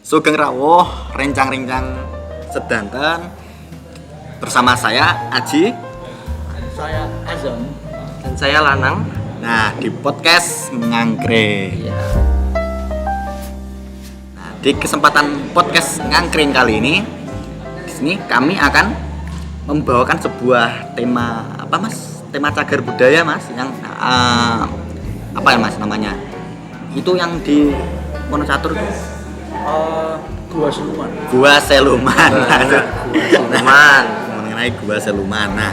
Sugeng rawuh rencang-rencang sedanten bersama saya Aji, Saya Azam. Dan saya Lanang. nah di podcast Ngangkring. Iya. Nah, di kesempatan podcast Ngangkring kali ini, di sini kami akan membawakan sebuah tema apa mas? Tema cagar budaya mas, yang apa ya mas namanya? Itu yang di Wonocatur itu. Gua Siluman. Gua Seluman. Siluman. Mengenai Gua Seluman. Nah,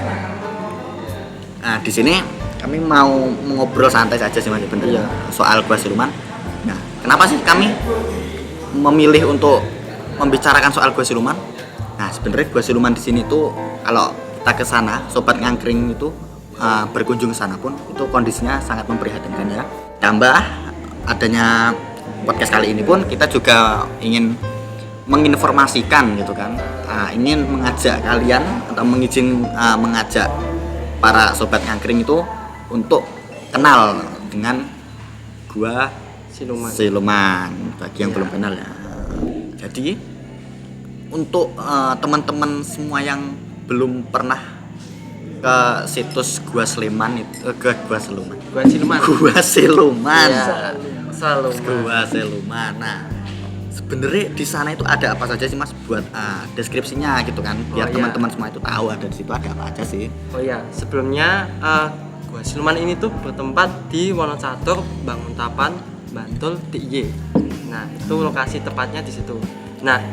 di sini kami mau ngobrol santai saja sih mas, bener. Iya. Soal Gua Siluman. Nah, kenapa sih kami memilih untuk membicarakan soal Gua Siluman? Nah, sebenarnya Gua Siluman di sini tuh kalau kita ke sana, sobat Ngangkring itu berkunjung ke sana pun itu kondisinya sangat memprihatinkan ya. Tambah adanya podcast kali ini pun kita juga ingin menginformasikan gitu kan, ingin mengajak kalian atau mengajak para sobat Ngangkring itu untuk kenal dengan Gua Siluman bagi yang belum kenal ya. Jadi untuk teman-teman semua yang belum pernah ke situs Gua Siluman itu Gua Siluman. Gua Siluman. Iya. Gua Siluman. Nah, sebenarnya di sana itu ada apa saja sih mas, buat deskripsinya gitu kan, biar iya. teman-teman semua itu tahu ada di situ ada apa aja sih. Oh iya, sebelumnya Gua Siluman ini tuh bertempat di Wonocatur, Banguntapan, Bantul, DIY. Nah, itu lokasi tepatnya di situ. Nah,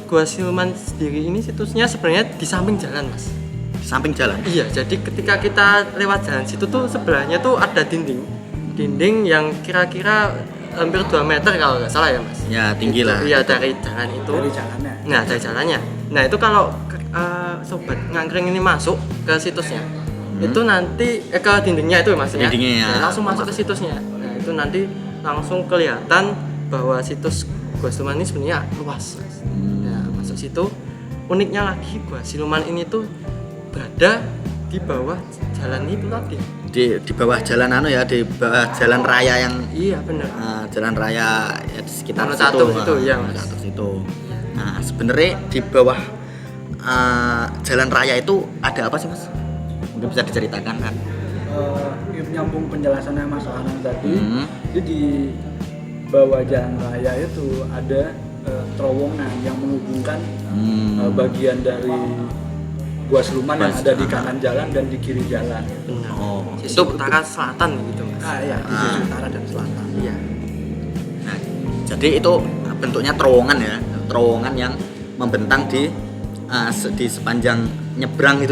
Gua Siluman sendiri ini situsnya sebenarnya di samping jalan, Mas. Di samping jalan. Iya, jadi ketika kita lewat jalan situ tuh sebelahnya tuh ada dinding yang kira-kira hampir 2 meter kalau nggak salah ya, Mas. Ya, tinggi lah. Iya, dari jalan itu. Dari jalannya. Nah, dari jalannya. Nah, itu kalau sobat Ngangkring ini masuk ke situsnya, itu nanti ke dindingnya itu maksudnya. Dindingnya ya. Nah, langsung masuk ke situsnya. Nah, itu nanti langsung kelihatan bahwa situs Gua Siluman ini sebenarnya luas. Nah, masuk situ. Uniknya lagi Gua Siluman ini tuh berada di bawah jalan itu tadi. Di bawah jalan di bawah jalan raya yang Iya, benar. jalan raya ya, di sekitar Wonocatur situ, ya, Mas. Wonocatur situ. Nah, sebenarnya di bawah jalan raya itu ada apa sih mas? Mungkin bisa diceritakan kan? Nyambung penjelasannya Mas Anang tadi. Jadi di bawah jalan raya itu ada terowongan yang menghubungkan bagian dari Gua Siluman yang ada di kanan jalan dan di kiri jalan. Benar. Oh, Itu utara selatan gitu, Mas. Iya, di sisi utara dan selatan. Iya. nah, jadi itu bentuknya terowongan yang membentang di sepanjang nyebrang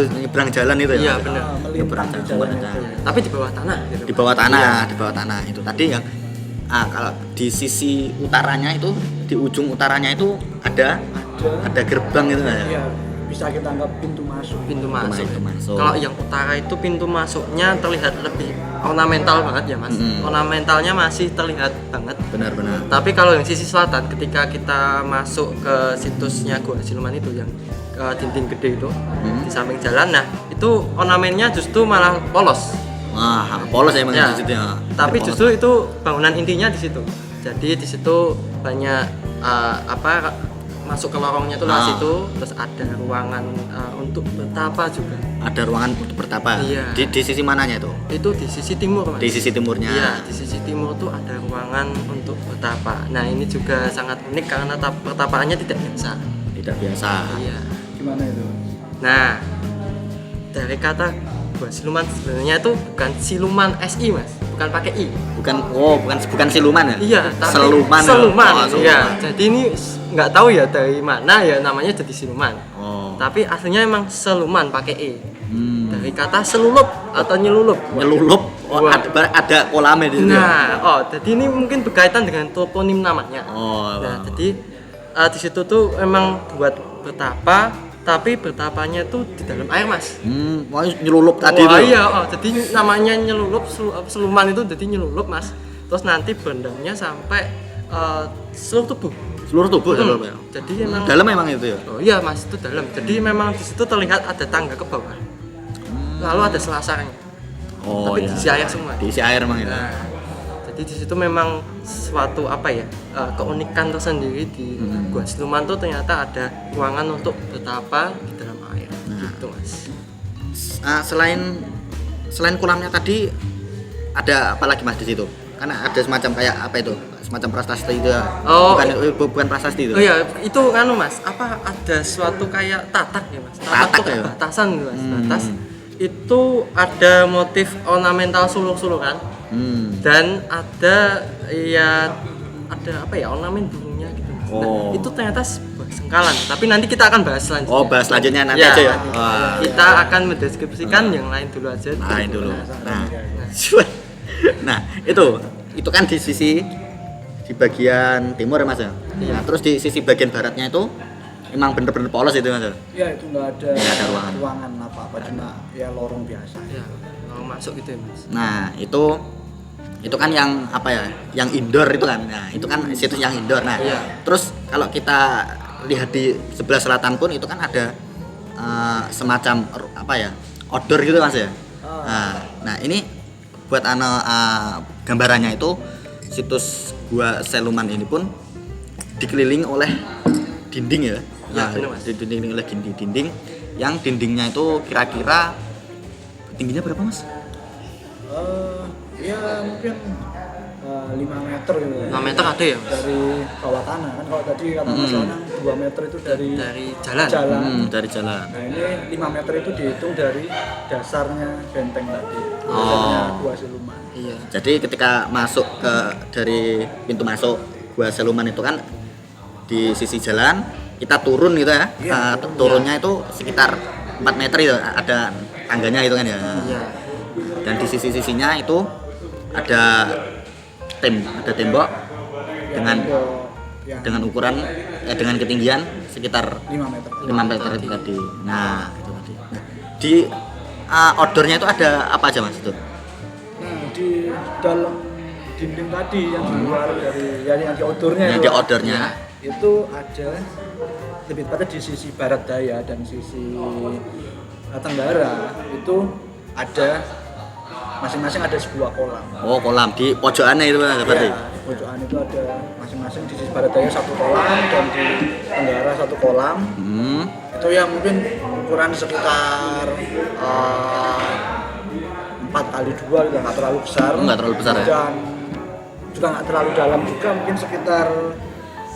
jalan itu ya. Iya, benar. Melintang di jalan itu. Tapi di bawah tanah gitu. Di bawah tanah itu tadi yang kalau di sisi utaranya itu, di ujung utaranya itu ada gerbang itu ya. Iya, bisa kita anggap pintu masuk. Pintu masuk. Pintu masuk. Kalau yang utara itu pintu masuknya terlihat lebih ornamental banget ya, Mas. Ornamentalnya masih terlihat banget. Benar-benar. Tapi kalau yang sisi selatan, ketika kita masuk ke situsnya Gua Siluman itu yang dinding gede itu di samping jalan, nah itu ornamennya justru malah polos. Wah, polos ya emang Ya, di situ ya. tapi Polos. justru itu bangunan intinya di situ. Jadi di situ banyak masuk ke lorongnya itu lewat situ, terus ada ruangan untuk bertapa juga. Ada ruangan untuk bertapa. Iya. Di sisi mananya itu? Itu di sisi timur, Mas. Di sisi timurnya. Iya, di sisi timur tuh ada ruangan untuk bertapa. Nah, ini juga sangat unik karena pertapaannya tidak biasa. Tidak biasa. Iya. Gimana itu? Nah, dari kata Gua Siluman sebenarnya itu bukan siluman SI, Mas. Bukan pakai I. Bukan siluman ya? Iya, tapi Seluman. Seluman. Oh, seluman. Iya. Jadi ini nggak tahu ya dari mana ya namanya jadi siluman. Oh. Tapi aslinya emang seluman pakai E. Dari kata selulup atau nyelulup. Nyelulup. Oh, Wah. ada kolamnya di situ. Nah, jadi ini mungkin berkaitan dengan toponim namanya. Oh. Nah, jadi di situ tuh emang buat bertapa, tapi bertapanya tuh di dalam air, Mas. Wah, nyelulup tadi Wah, itu. iya, jadi namanya nyelulup, seluman itu jadi nyelulup, Mas. Terus nanti berendamnya sampai seluruh tubuh. Seluruh tubuh dalam ya. Jadi emang Dalam memang itu ya. Oh iya, Mas, itu dalam. Jadi memang di situ terlihat ada tangga ke bawah. Lalu ada selasarnya. Oh, Tapi iya. diisi air semua. Diisi air emang itu. Nah, jadi Jadi di situ memang suatu apa ya keunikan tersendiri di Gua Siluman tuh ternyata ada ruangan untuk bertapa di dalam air. Gitu mas. Selain kolamnya tadi ada apa lagi mas di situ? Karena ada semacam kayak apa itu? Semacam prasasti itu ya? Oh. Bukan prasasti itu. Oh iya, itu kan mas, apa ada suatu kayak tatak ya mas? Tatak tuh kayak ya? batasan gitu mas, batas. Itu ada motif ornamental suluk-sulukan dan ada apa ya ornamen burungnya gitu mas. Nah, Oh. itu ternyata sebuah sengkalan. Tapi nanti kita akan bahas selanjutnya. Oh, bahas selanjutnya nanti Ya, aja ya. nanti. Wah. Kita akan mendeskripsikan yang lain dulu aja. Lain dulu. Nah, itu kan di bagian timur ya mas ya. Iya. Nah, terus di sisi bagian baratnya itu emang bener-bener polos itu mas ya. Ya itu nggak ada, Nggak ada ruangan. apa-apa, cuma ya lorong biasa. Ya, mau masuk gitu ya mas. Nah, itu kan yang apa ya? Yang indoor itu kan. Nah, itu kan situs yang indoor. Nah, Iya. terus kalau kita lihat di sebelah selatan pun itu kan ada semacam apa ya? Outdoor gitu mas ya. Nah, ini buat gambarannya itu situs Gua Siluman ini pun dikelilingi oleh dinding ya. Ya, benar, Mas. Dikelilingi oleh dinding yang dindingnya itu kira-kira tingginya berapa mas? Ya mungkin 5 meter gitu. 5 meter ada ya mas? Dari bawah tanah kan, kalau tadi kata Mas Lanang 2 meter itu dari jalan. Dari jalan. Nah ini 5 meter itu dihitung dari dasarnya benteng tadi, Oh. dasarnya Gua Siluman. Iya. Jadi ketika masuk dari pintu masuk Gua Siluman itu kan di sisi jalan kita turun gitu ya. Iya, Turunnya itu sekitar 4 meter itu ada tangganya gitu kan ya. Iya. Dan di sisi-sisinya itu ada tembok dengan Ya, dengan ukuran dengan ketinggian sekitar 5 meter. 5 meter itu tadi. Nah, itu tadi. Nah, di outdoornya itu ada apa aja mas itu? Nah di dalam dinding tadi yang di luar dari yang di outdoornya Yang itu, di outdoornya. itu ada lebih tepatnya di sisi barat daya dan sisi tenggara itu ada masing-masing ada sebuah kolam. Oh, kolam di pojokannya itu mas berarti. Ya, di pojokan itu ada masing-masing di sisi barat daya satu kolam dan di tenggara satu kolam. Itu ya mungkin ukuran sekitar 4x2 juga nggak terlalu besar. Nggak terlalu besar ya? Dan juga nggak terlalu dalam juga, mungkin sekitar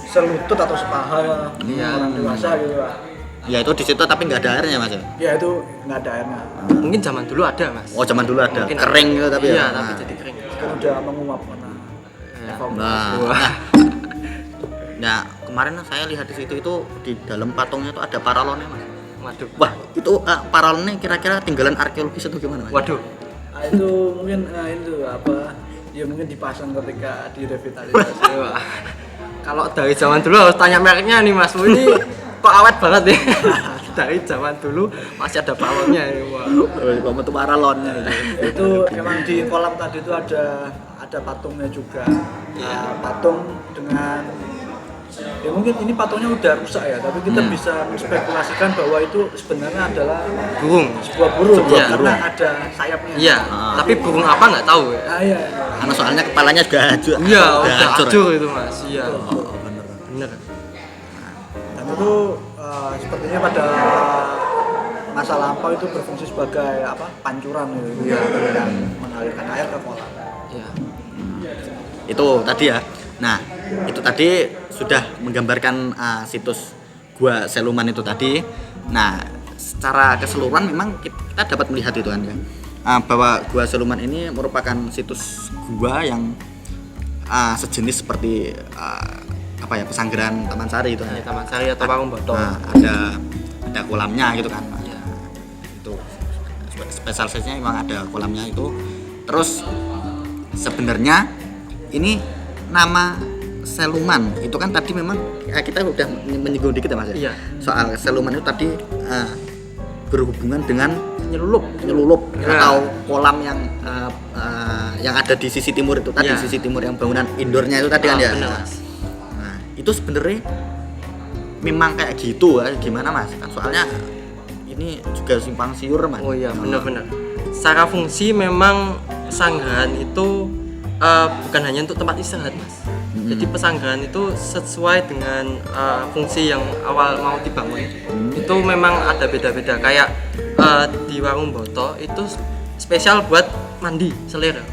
selutut atau sepaha orang dewasa gitu lah. Ya itu di situ tapi nggak ada airnya mas ya. Ya itu nggak ada airnya. Mungkin zaman dulu ada mas. Oh zaman dulu ada Mungkin kering gitu tapi iya, ya. tapi Nah. jadi kering. Kan udah menguap karena Ya. evaporasi. Wah. Nah kemarin saya lihat di situ itu di dalam patungnya itu ada paralonnya mas. Waduh. Wah itu paralonnya kira-kira tinggalan arkeologis atau gimana mas? Waduh. Nah, itu mungkin itu apa? Ya mungkin dipasang ketika direvitalisasi. Wah. Kalau dari zaman dulu harus tanya mereknya nih mas. Ini kok awet banget ya. Dari zaman dulu masih ada balonnya ya. Wah. Kamu tuh paralonnya. Itu emang di kolam tadi itu ada patungnya juga. Nah, patung dengan ya mungkin ini patungnya udah rusak ya, tapi kita bisa menspekulasikan bahwa itu sebenarnya adalah Burung. sebuah burung, Iya. karena ada sayapnya. Iya. Tapi burung apa nggak tahu ya. Ah, iya. Karena soalnya kepalanya juga hancur. Iya, udah hancur. hancur itu mas. Iya. Oh, bener. Bener. Dan itu sepertinya pada masa lampau itu berfungsi sebagai apa? Pancuran gitu, yang mengalirkan air ke kolam. Iya. Itu tadi ya. Nah itu tadi sudah menggambarkan situs Gua Siluman itu tadi. Nah secara keseluruhan memang kita dapat melihat itu kan ya, bahwa Gua Siluman ini merupakan situs gua yang sejenis seperti apa ya, pesanggeran Taman Sari itu kan. Ini Taman Sari atau Parung Botol. Nah, ada kolamnya gitu kan. Iya. Itu spesialisasinya memang ada kolamnya itu. Terus sebenarnya ini nama Siluman itu kan tadi memang kita udah menyinggung dikit ya mas ya. Iya. Soal Siluman itu tadi berhubungan dengan Nyelup. Ya. atau kolam yang ada di sisi timur itu tadi, Ya. sisi timur yang bangunan indoornya itu tadi kan ya. Bener, Mas. Nah itu sebenarnya memang kayak gitu ya, gimana mas? Kan soalnya ini juga simpang siur mas. Oh iya, benar-benar. Secara fungsi memang sanggahan itu bukan hanya untuk tempat istirahat mas. Jadi pesanggaran itu sesuai dengan fungsi yang awal mau dibangun. Itu memang ada beda-beda. Kayak di Warung Boto itu spesial buat mandi selir. Ya.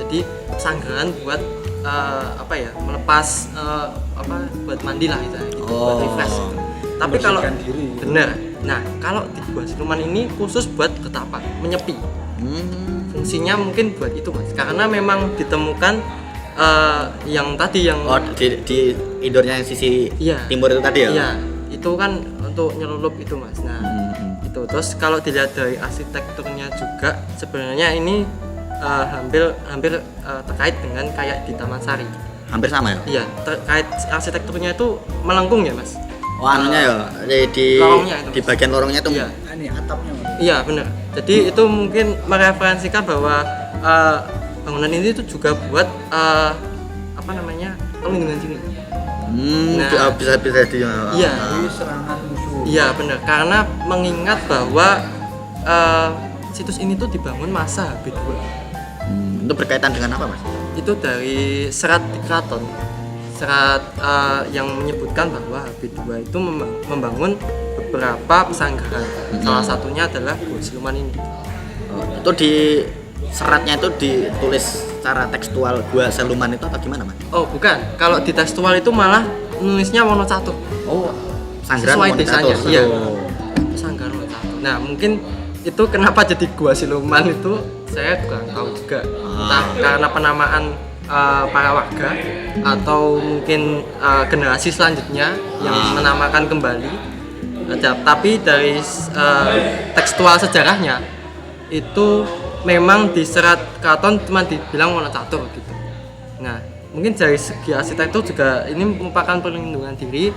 Jadi pesanggaran buat melepas buat mandi lah gitu, buat refresh gitu. Tapi kalau Membersihkan diri. benar, nah kalau di Gua Siluman ini khusus buat ketapa, menyepi. Fungsinya mungkin buat itu mas, karena memang ditemukan yang tadi yang di indoornya yang sisi Iya. timur itu tadi ya? Iya, itu kan untuk nyelup itu mas. Nah itu terus kalau dilihat dari arsitekturnya juga sebenarnya ini hampir terkait dengan kayak di Taman Sari. Hampir sama ya? Iya, terkait arsitekturnya itu melengkung ya mas. Oh anunya ya, di Lorongnya itu, di Mas. bagian lorongnya itu. Iya. Nah, ini atapnya Mas. Iya benar. Jadi itu mungkin mereferensikan bahwa bangunan ini itu juga buat perlindungan diri. Nah, bisa di. Iya. Dari serangan musuh. Iya benar. Karena mengingat bahwa situs ini tuh dibangun masa B2. Itu berkaitan dengan apa mas? Itu dari serat di keraton. Serat yang menyebutkan bahwa B2 itu membangun beberapa pesanggaran. Salah satunya adalah Gua Siluman ini. Itu di seratnya itu ditulis secara tekstual Gua Siluman itu atau gimana mas? Oh bukan, kalau di tekstual itu malah nulisnya Wonocatur. Oh, pesanggaran Sesuai Wonocatur. desanya, iya. Oh. Pesanggaran Wonocatur. Nah mungkin itu kenapa jadi Gua Siluman itu saya kurang tahu juga. Entah karena penamaan para warga atau mungkin generasi selanjutnya yang menamakan kembali. Tapi dari tekstual sejarahnya itu memang di serat keraton cuma dibilang Wonocatur gitu. Nah mungkin dari segi arsitektur juga ini merupakan perlindungan diri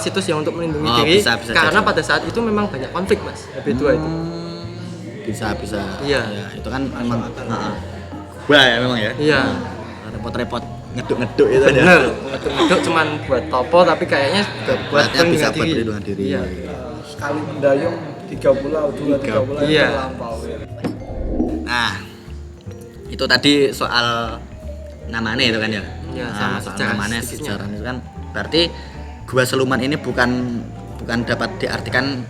situs yang untuk melindungi diri bisa karena jadi. pada saat itu memang banyak konflik mas B2 itu. Bisa. Iya. Ya, itu kan memang. Wah ya memang ya. Iya. Repot-repot ngeduk-ngeduk itu aja. Bener, ngeduk cuman buat topo tapi kayaknya juga buat Ternyata bisa buat perlindungan perlindungan diri. Iya. Sekali mendayung 3 pulau, 3 pulau Iya. itu lampau. Nah, itu tadi soal namanya itu kan ya. Iya, sama soal sejarah namanya sedikitnya. sejarah itu kan. Berarti Gua Siluman ini bukan dapat diartikan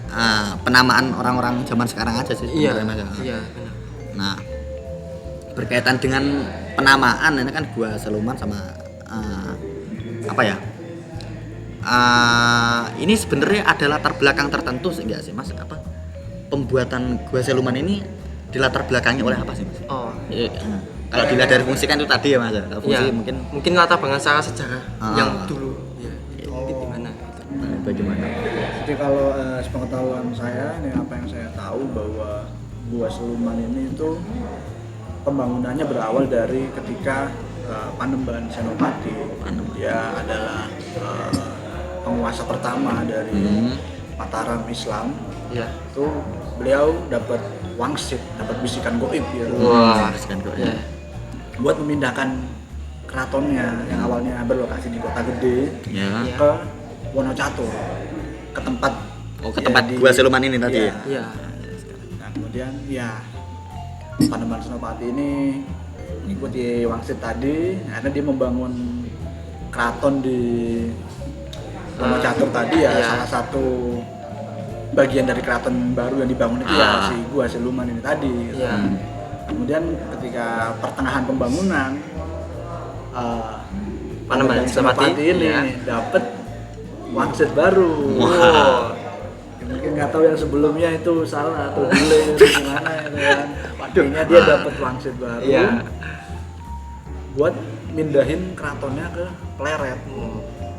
penamaan orang-orang zaman sekarang aja sih Iya. sebenarnya, Mas. Iya, benar. Nah, berkaitan dengan penamaan ini kan Gua Siluman sama ini sebenarnya ada latar belakang tertentu enggak sih Mas? Pembuatan Gua Siluman ini dilatar belakangi oleh apa sih Mas? Oh, Kalau dilihat dari fungsi kan itu tadi ya Mas. Kalau fungsi iya. mungkin latar belakang secara sejarah yang dulu. Ya. Mungkin di mana? bagaimana? Jadi kalau sepengetahuan saya nih, apa yang saya tahu bahwa Gua Siluman ini itu pembangunannya berawal dari ketika Panembahan Senopati. Dia adalah penguasa pertama dari Mataram Islam. Iya. Itu beliau dapat wangsit, dapat bisikan goib ya. Wah, Bisikan goib. ya. Buat memindahkan keratonnya yang awalnya berlokasi di Kota Gede Ya. ke Wonocatur, ke tempat Ke tempat Gua Siluman ini tadi. Iya. Iya. Nah, kemudian ya Panembahan Senopati ini mengikuti wangsit tadi, karena dia membangun keraton di Wonocatur tadi ya, iya. salah satu bagian dari keraton baru yang dibangun itu ya si Gua Siluman ini tadi. Iya. Kemudian ketika pertengahan pembangunan Panembahan Senopati ini iya. dapat wangsit baru. Wow. Ya, mungkin nggak tahu yang sebelumnya itu salah atau delay atau gimana gitu kan. Akhirnya dia dapat wangsit baru. Iya. Buat mindahin keratonnya ke Pleret.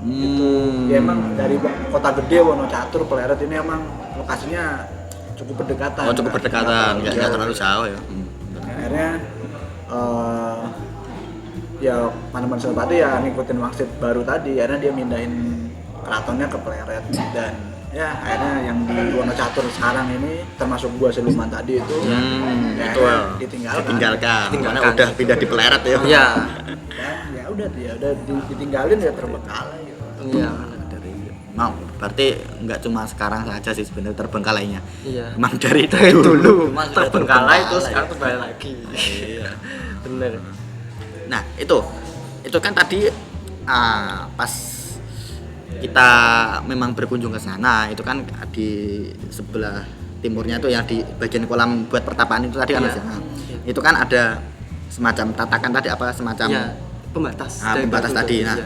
Itu Ya emang dari Kota Gede Wonocatur Pleret ini emang lokasinya cukup berdekatan. cukup berdekatan, nggak terlalu jauh ya. Akhirnya ya Panembahan Senopati ya ngikutin wangsit baru tadi, akhirnya dia mindahin keratonnya ke Pleret, dan ya akhirnya yang di Wonocatur sekarang ini termasuk Gua Siluman tadi itu ya Itu akhirnya ditinggalkan. Karena udah pindah di Pleret ya. Iya. Dan ya udah ditinggalin ya terbengkalai gitu. Iya. Berarti nggak cuma sekarang saja sih sebenarnya terbengkalainya. Iya. Emang dari Dulu Mas, udah terbengkalai terus terbengkalai. sekarang kembali lagi. Iya. Bener. Nah, itu kan tadi pas kita memang berkunjung ke sana, itu kan di sebelah timurnya itu yang di bagian kolam buat pertapaan itu tadi kan Iya. Mas. Nah, itu kan ada semacam tatakan tadi apa semacam Iya, pembatas. dari pembatas batu tadi. itu, Nah, iya.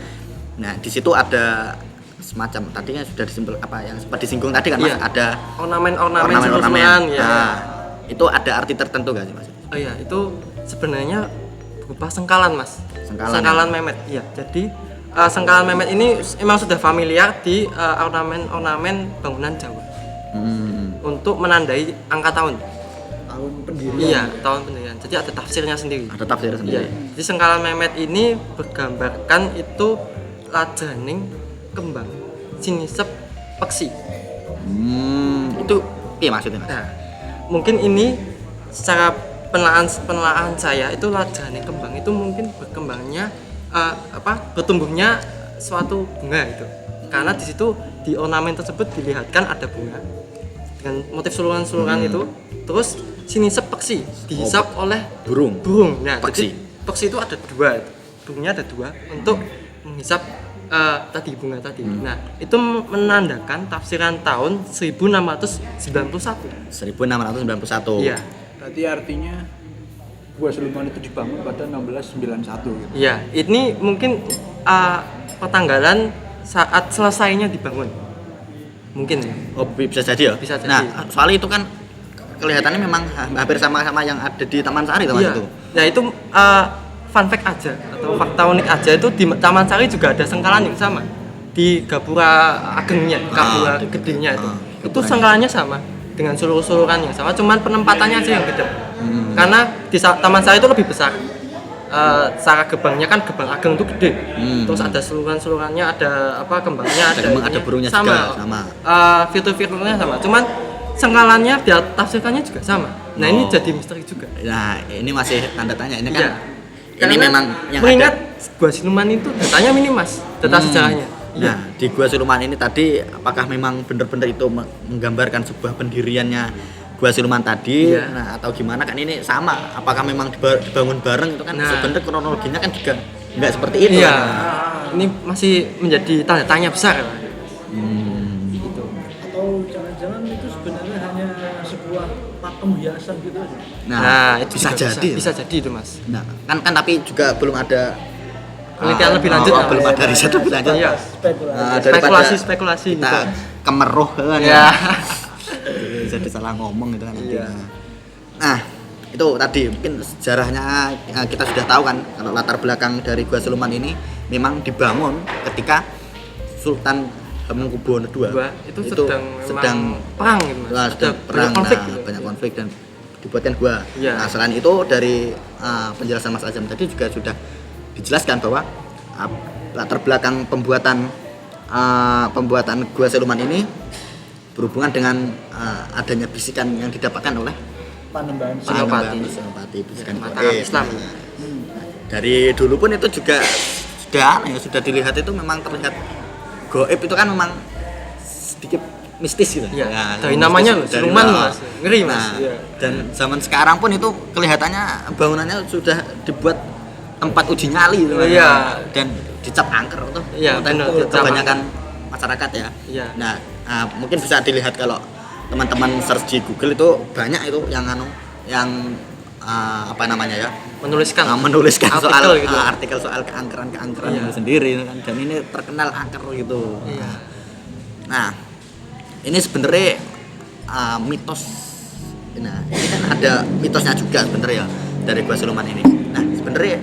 nah di situ ada semacam tadinya sudah disimpul apa yang sempat disinggung tadi kan Mas, Iya. ada Ornamen-ornamen ornamen-ornamen. susunan ya. Nah, itu ada arti tertentu gak sih Mas? Oh iya, itu sebenarnya berupa sengkalan, Mas. Sengkalan, ya? Mehmet. Iya, jadi sengkalan Mehmet ini memang sudah familiar di ornamen-ornamen bangunan Jawa untuk menandai angka tahun. Tahun pendirian. Iya, tahun pendirian. Jadi ada tafsirnya sendiri. Ada tafsir Iya. sendiri. Jadi sengkalan Mehmet ini bergambarkan itu lajaning kembang sinisep peksi. Itu iya maksudnya Mas? Nah, mungkin ini secara penelaan saya itu lajaning kembang itu mungkin berkembangnya bertumbuhnya suatu bunga itu. Karena di situ di ornamen tersebut dilihatkan ada bunga dengan motif suluran-suluran itu. Terus sinisep peksi dihisap oleh Burung. Nah, Peksi. jadi peksi itu ada dua. Burungnya ada dua untuk menghisap tadi bunga tadi. Nah, itu menandakan tafsiran tahun 1691. 1691. Iya. Berarti artinya Gua Siluman itu dibangun pada 1691 gitu. Iya, ini mungkin pertanggalan saat selesainya dibangun. Mungkin ya. Oh, bisa jadi ya? Bisa jadi. Nah, soalnya itu kan kelihatannya memang hampir sama-sama yang ada di Taman Sari Mas Iya. itu. Nah, itu fun fact aja atau fakta unik aja itu di Taman Sari juga ada sengkalan yang sama. Di Gapura Agengnya, Gapura gedenya itu. Itu Gapura. sengkalannya sama dengan seluruh-seluruhan yang sama, cuman penempatannya aja yang beda. Karena di Taman Sari itu lebih besar. Secara gerbangnya kan gerbang Ageng itu gede. Terus ada seluruhan-seluruhannya, ada kembangnya, Ada kembang, ada ininya. burungnya sama. juga, sama. Fitur-fiturnya sama. Cuman sengkalannya dia tafsirkannya juga sama. Nah, ini Oh. jadi misteri juga. Nah, ini masih tanda tanya. Ini kan Iya. ini Karena memang yang mengingat ada. Gua Siluman itu datanya minim, Mas. Data sejarahnya. Nah, di Gua Siluman ini tadi apakah memang benar-benar itu menggambarkan sebuah pendiriannya Gua Siluman tadi? Iya. Nah, atau gimana kan ini sama? Apakah memang dibangun bareng itu kan Nah. sebenarnya kronologinya kan juga nggak seperti itu. Iya. Kan? Ini masih menjadi tanda tanya besar. Gitu. Atau jangan-jangan itu sebenarnya hanya sebuah pakem hiasan gitu aja. Nah, itu bisa juga jadi. Bisa jadi itu, Mas. Nah, kan tapi juga belum ada Penelitian lebih lanjut, oh, Mas. belum ada riset lebih lanjut. Iya. Spekulasi. Daripada Spekulasi kita gitu. kemeruh kan Ya. jadi salah ngomong gitu kan nanti. Iya. Nah, itu tadi mungkin sejarahnya kita sudah tahu kan kalau latar belakang dari Gua Siluman ini memang dibangun ketika Sultan Hamengkubuwono II itu sedang perang gitu, Mas. Wah, Ada sedang perang, banyak konflik nah, gitu. banyak konflik dan dibuatkan gua. Iya. Nah, selain itu dari penjelasan Mas Azam tadi juga sudah dijelaskan bahwa latar belakang pembuatan Gua Siluman ini berhubungan dengan adanya bisikan yang didapatkan oleh Panembahan Senopati. Senopati bisikan Mataram gaib. Islam. Dari dulu pun itu juga sudah dilihat itu memang terlihat goib itu kan memang sedikit mistis gitu. Iya. Nah, Dari mistis namanya loh, dari siluman, awal. Mas. Ngeri, Mas. Nah, Iya. dan zaman sekarang pun itu kelihatannya bangunannya sudah dibuat tempat uji nyali gitu. Iya. Dan dicap angker tuh. Iya, Dan benar, dicap kebanyakan masyarakat ya. Iya. Nah, mungkin bisa dilihat kalau teman-teman search di Google itu banyak itu yang apa namanya ya? Menuliskan Menuliskan artikel soal gitu. artikel soal keangkeran Iya. itu sendiri kan. Dan ini terkenal angker gitu. Iya. Nah, ini sebenarnya mitos. Nah, ini kan ada mitosnya juga sebenarnya ya dari Gua Siluman ini. Nah, sebenarnya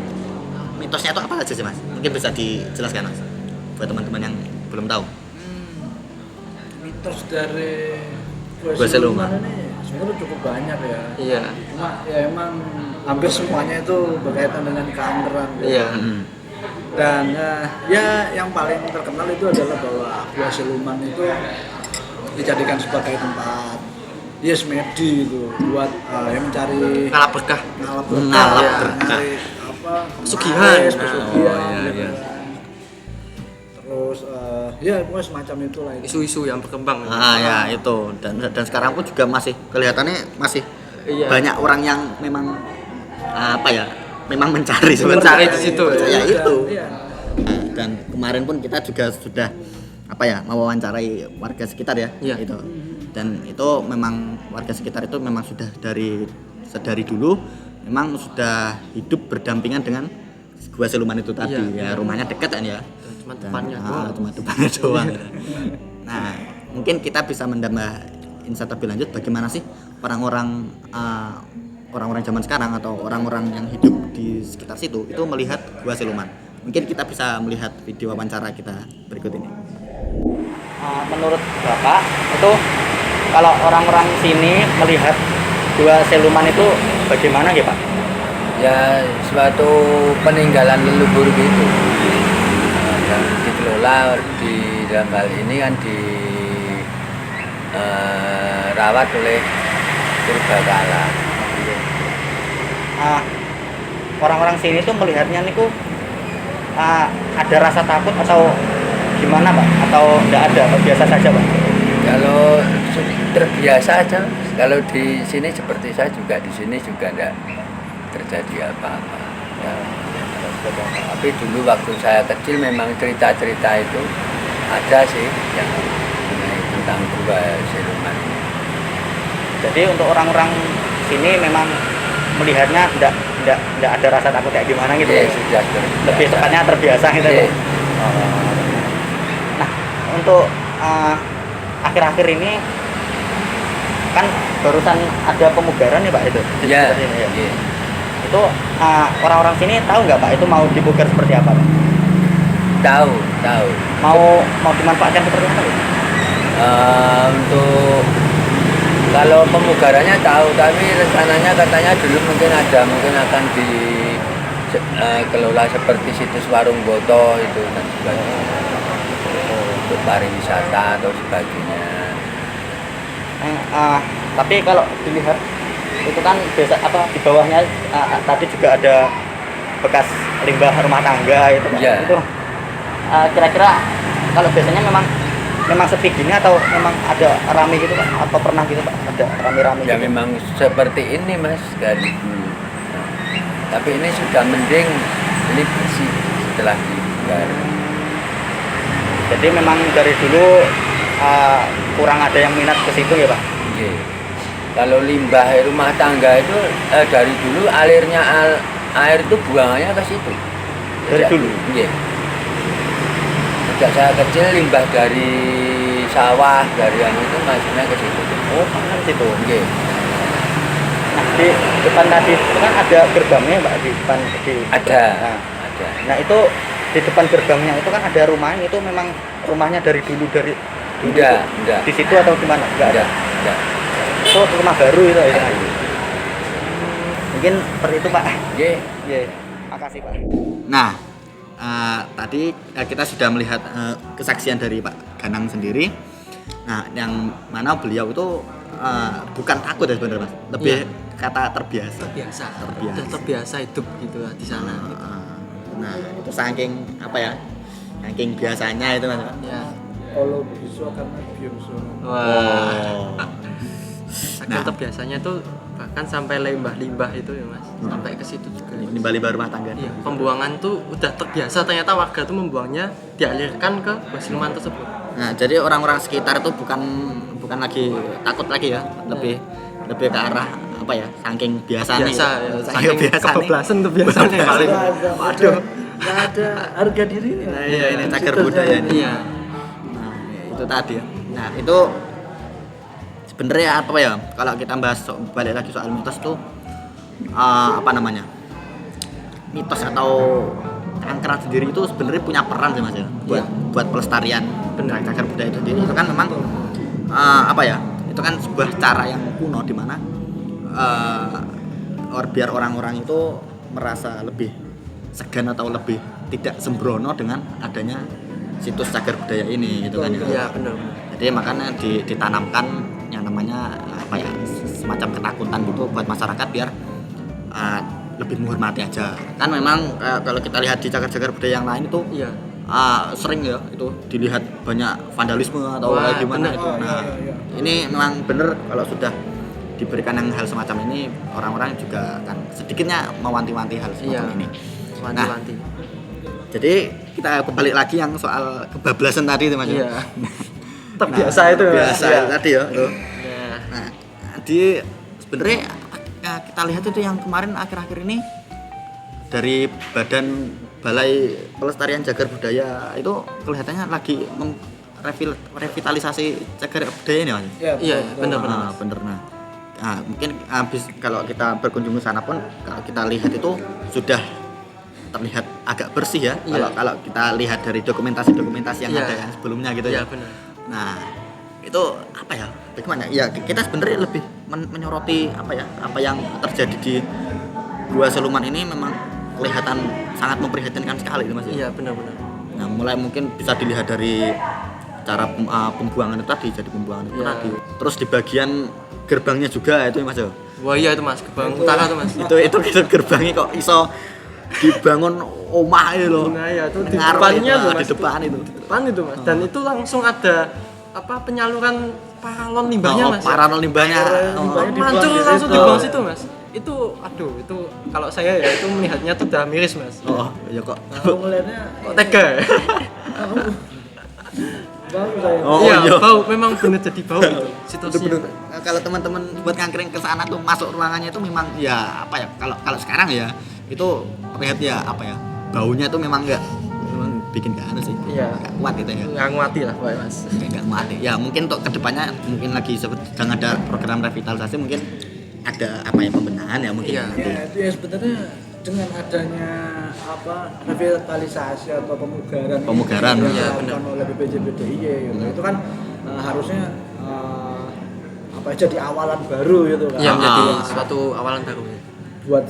mitosnya itu apa aja sih Mas? Mungkin bisa dijelaskan Mas buat teman-teman yang belum tahu. mitos dari Gua Siluman ini sebenarnya cukup banyak ya. Iya. Cuma ya emang hampir semuanya itu berkaitan dengan keangkeran. gitu. Iya. Dan ya yang paling terkenal itu adalah bahwa Gua Siluman itu dijadikan sebagai tempat semedi itu buat yang mencari Ngalap berkah. ngalap Ngalap ya, berkah. nyari Pesugihan. pesugihan Oh, iya, gitu iya. kan. Terus ya pokoknya semacam itulah itu. Isu-isu yang berkembang. Ya itu dan sekarang pun juga masih kelihatannya masih Iya. banyak orang yang memang apa ya memang mencari Mencari sebenarnya. di situ. Ya itu. Iya. Nah, dan kemarin pun kita juga sudah mewawancarai warga sekitar ya, Iya. itu. Dan itu memang warga sekitar itu memang sudah sedari dulu memang sudah hidup berdampingan dengan Gua Siluman itu tadi. Iya. Ya rumahnya dekat kan ya. Cuma Dan, depannya doang. cuma depannya doang. Nah, mungkin kita bisa menambah insight lebih lanjut bagaimana sih orang-orang zaman sekarang atau orang-orang yang hidup di sekitar situ itu melihat Gua Siluman. Mungkin kita bisa melihat video wawancara kita berikut ini. Menurut Bapak itu kalau orang-orang sini melihat Gua Siluman itu bagaimana ya Pak? Ya suatu peninggalan leluhur gitu yang dikelola di dalam hal ini kan dirawat oleh Purbakala. Orang-orang sini tuh melihatnya niku ada rasa takut atau gimana Pak? Atau enggak ada? Atau biasa saja Pak? Kalau terbiasa aja, kalau di sini seperti saya juga di sini juga enggak terjadi apa-apa. Ya. Tapi dulu waktu saya kecil memang cerita-cerita itu ada sih yang mengenai tentang Gua Siluman. Jadi untuk orang-orang sini memang melihatnya enggak ada rasa takut kayak gimana gitu. Ya, Ya? sudah terbiasa. Lebih tepatnya terbiasa gitu. Ya. Pak? Nah, untuk akhir-akhir ini kan barusan ada pemugaran ya Pak itu. Di Ya, sekitar sini, ya. ya. Itu orang-orang sini tahu nggak Pak itu mau dipugar seperti apa Pak? Tahu. Mau dimanfaatkan seperti apa Pak? Untuk kalau pemugarannya tahu, tapi rencananya katanya dulu mungkin akan dikelola seperti situs Warung Boto itu dan sebagainya untuk pariwisata atau sebagainya. Tapi kalau dilihat itu kan biasa di bawahnya tadi juga ada bekas limbah rumah tangga itu Pak. Iya. Itu kira-kira kalau biasanya memang sepi gini atau memang ada rame gitu Pak? Atau pernah gitu Pak? Ada rame-rame Ya gitu? memang seperti ini Mas dari dulu. Tapi ini sudah mending, ini bersih setelah dibugar. Jadi memang dari dulu kurang ada yang minat ke situ ya Pak? Iya. Kalau limbah rumah tangga itu dari dulu alirnya air itu buangannya ke situ. Dari dulu? Iya. Sejak saya kecil limbah dari sawah, dari yang itu masuknya ke situ. Oh, ke situ. Iya. Nah, di depan tadi itu kan ada gerbangnya Pak di depan Ada. Nah, Ada. nah itu di depan gerbangnya itu kan ada rumahnya, itu memang rumahnya dari dulu Enggak. di situ atau di mana? Enggak ada. Enggak. Itu rumah baru itu ya. Mungkin seperti itu Pak. Iya. Iya. Makasih Pak. Nah, tadi kita sudah melihat kesaksian dari Pak Ganang sendiri. Nah, yang mana beliau itu bukan takut ya sebenarnya Mas. Lebih kata terbiasa. Udah terbiasa hidup gitu lah di sana. Nah, itu saking saking biasanya itu Mas. Ya. Kalau bisa karena biasa. Wah. Saking Nah. terbiasanya tuh bahkan sampai limbah-limbah itu ya Mas. Sampai ke situ juga. Limbah-limbah rumah tangga. Iya, pembuangan tuh udah terbiasa, ternyata warga tuh membuangnya dialirkan ke Gua Siluman tersebut. Nah, jadi orang-orang sekitar itu bukan lagi takut lagi ya, lebih ke arah saking biasanya. Biasa ya, Saking biasa kebablasan tuh biasanya paling. Waduh. Nggak ada harga diri. Nah, iya ini cagar budaya ini. Iya. Nah, itu tadi ya. Nah, itu sebenarnya kalau kita bahas balik lagi soal mitos tuh mitos atau angkran sendiri itu sebenarnya punya peran sih Mas ya buat pelestarian cagar budaya itu sendiri. Itu kan memang itu kan sebuah cara yang kuno di mana biar orang-orang itu merasa lebih segan atau lebih tidak sembrono dengan adanya situs cagar budaya ini gitu kan ya. Iya, benar. Jadi makanya ditanamkan yang namanya semacam ketakutan gitu buat masyarakat biar lebih menghormati aja. Kan memang kalau kita lihat di cagar-cagar budaya yang lain itu Iya. Sering ya itu dilihat banyak vandalisme atau Wah, kayak gimana bener. itu. Nah, ini memang bener kalau sudah diberikan yang hal semacam ini, orang-orang juga kan sedikitnya mewanti-wanti hal semacam ini. Wanti-wanti. Jadi kita kembali lagi yang soal kebablasan tadi itu Mas. Iya. Tetap biasa itu. Biasa Iya. itu tadi ya. Tuh. Iya. Nah, di sebenarnya ya, kita lihat itu yang kemarin akhir-akhir ini dari Badan Balai Pelestarian Cagar Budaya itu kelihatannya lagi revitalisasi cagar budaya ini Mas. Iya, benar-benar. Bener. Nah, mungkin habis kalau kita berkunjung ke sana pun kalau kita lihat itu sudah terlihat agak bersih ya. Iya. Kalau kita lihat dari dokumentasi yang Iya. ada yang sebelumnya gitu Iya, ya. benar. Nah, itu apa ya? Bagaimana? Ya kita sebenarnya lebih menyoroti apa yang terjadi di Gua Siluman ini memang kelihatan sangat memprihatinkan sekali itu Mas. Iya, benar-benar. Nah, mulai mungkin bisa dilihat dari cara pembuangan itu tadi, jadi pembuangan itu Iya. tadi. Terus di bagian gerbangnya juga itu Mas. Wah iya itu Mas, Gebang Utara tuh Mas. Itu gerbangnya kok iso dibangun omah itu loh. Nah ya itu di Ngarep depannya itu, tuh Mas. di depan itu. Di depan itu Mas. Dan itu langsung ada penyaluran paralon limbahnya Mas. Paralon limbahnya. Mancur langsung dibuang situ Mas. Itu itu kalau saya ya itu melihatnya tuh udah miris Mas. Oh, ya kok. Aku ngeliatnya Kok tega? bau saya. Oh, iya, iya. bau memang bener jadi bau gitu situasinya. Bener. Kalau teman-teman buat ngangkring ke sana tuh masuk ruangannya itu memang ya apa ya? Kalau sekarang ya itu terlihat ya apa ya? Baunya tuh memang bikin gak aneh sih. Iya. Gak kuat gitu ya. Nggak nguati lah pokoknya Mas. Gak muat ya. Mungkin untuk kedepannya mungkin lagi sedang ada program revitalisasi mungkin ada apa ya pembenahan ya mungkin. Iya. nanti. Ya, itu ya sebenarnya dengan adanya revitalisasi atau Pemugaran, yang iya, dilakukan benar. oleh BPJPDIY gitu. Itu kan harusnya jadi awalan baru gitu kan. Iya menjadi Ah. suatu awalan baru. Buat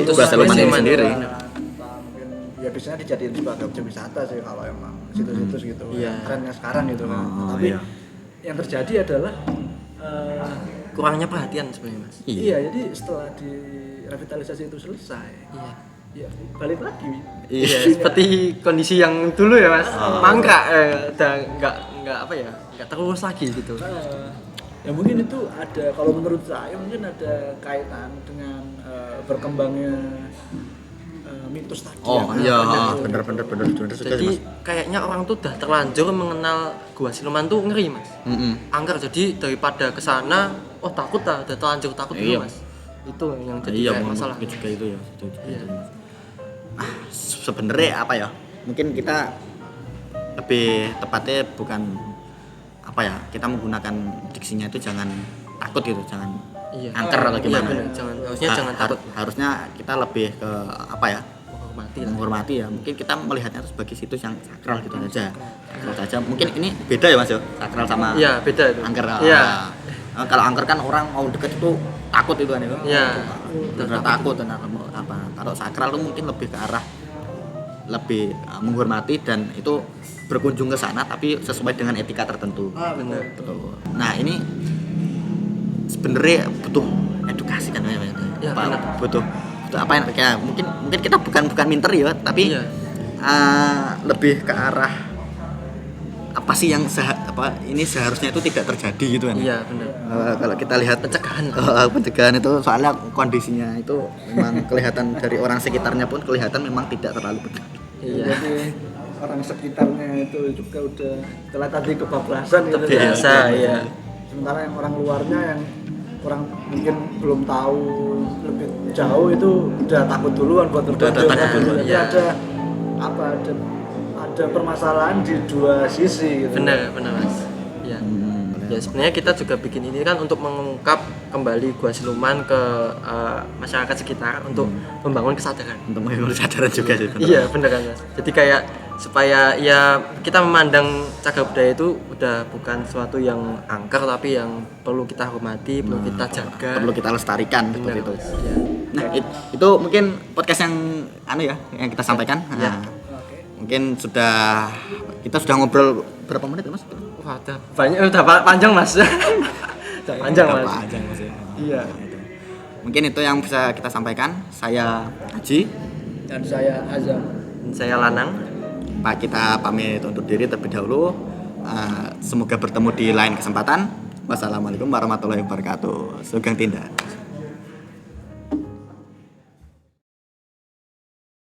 Gua Siluman ini sendiri. Mungkin ya biasanya dijadiin sebagai objek wisata sih kalau emang situs-situs gitu. Iya. Yang trennya sekarang gitu kan. Oh, Tapi iya. yang terjadi adalah Kurangnya perhatian sebenarnya Mas. iya, jadi setelah di revitalisasi itu selesai, Iya. ya balik lagi. Iya, seperti kondisi yang dulu ya Mas. Mangkrak udah nggak apa ya? Nggak terurus lagi gitu. Ya mungkin itu ada, kalau menurut saya mungkin ada kaitan dengan berkembangnya mitos tadi. Oh ya. iya, Benar. bener juga sih, Jadi Mas. kayaknya orang tuh udah terlanjur mengenal Gua Siluman tuh ngeri Mas. Angker jadi daripada ke sana, oh takut lah, udah terlanjur takut dulu Iya. Mas. Itu yang jadi Iya, kayak masalah. mungkin juga itu ya. Iya. Sebenarnya apa ya? Mungkin kita lebih tepatnya bukan apa ya? Kita menggunakan diksinya itu jangan takut gitu, jangan Iya. angker atau Iya gimana. benar, harusnya jangan takut, Harusnya kita lebih ke apa ya? menghormati lah. Menghormati ya. Mungkin kita melihatnya itu sebagai situs yang sakral gitu aja. Sakral saja. Mungkin ini beda ya Mas ya? Sakral sama Iya, beda itu. angker. Iya. Kalau angker kan orang mau deket itu takut itu kan itu. Iya. Benar takut dan apa. Kalau sakral itu mungkin lebih ke arah lebih menghormati dan itu berkunjung ke sana tapi sesuai dengan etika tertentu. Benar. Betul. Nah, ini sebenarnya butuh edukasi kan ya. Ya, Pak? benar. Butuh apa ya mungkin kita bukan minter ya tapi Iya. lebih ke arah apa sih yang ini seharusnya itu tidak terjadi gitu kan. Iya, benar. Kalau kita lihat Pencegahan. pencegahan itu soalnya kondisinya itu memang kelihatan dari orang sekitarnya pun kelihatan memang tidak terlalu benar. Iya. Jadi orang sekitarnya itu juga udah setelah tadi kebablasan gitu. Biasa, kan. iya. Sementara yang orang luarnya yang orang mungkin belum tahu lebih jauh itu udah takut duluan buat berkunjung. takut duluan, Jadi iya. ada permasalahan di dua sisi gitu. Benar Mas. Iya. Ya sebenarnya kita juga bikin ini kan untuk mengungkap kembali Gua Siluman ke masyarakat sekitar untuk membangun kesadaran. Untuk mengambil kesadaran juga sih. benar. Iya benar kan Mas. Jadi kayak supaya ya kita memandang cagar budaya itu udah bukan sesuatu yang angker tapi yang perlu kita hormati, perlu kita jaga. Perlu kita lestarikan Benar, seperti itu. Mas. Iya. Nah, itu mungkin podcast yang yang kita sampaikan. Iya. Nah, mungkin kita sudah ngobrol berapa menit ya, Mas? Wah, udah banyak, udah panjang Mas. Udah panjang Udah Mas. panjang, Mas, ya. Iya. Itu. Mungkin itu yang bisa kita sampaikan. Saya Haji, Dan saya Azam. Dan saya Lanang. Pak, kita pamit undur diri terlebih dahulu. Semoga bertemu di lain kesempatan. Wassalamualaikum warahmatullahi wabarakatuh. Sugeng Tindak.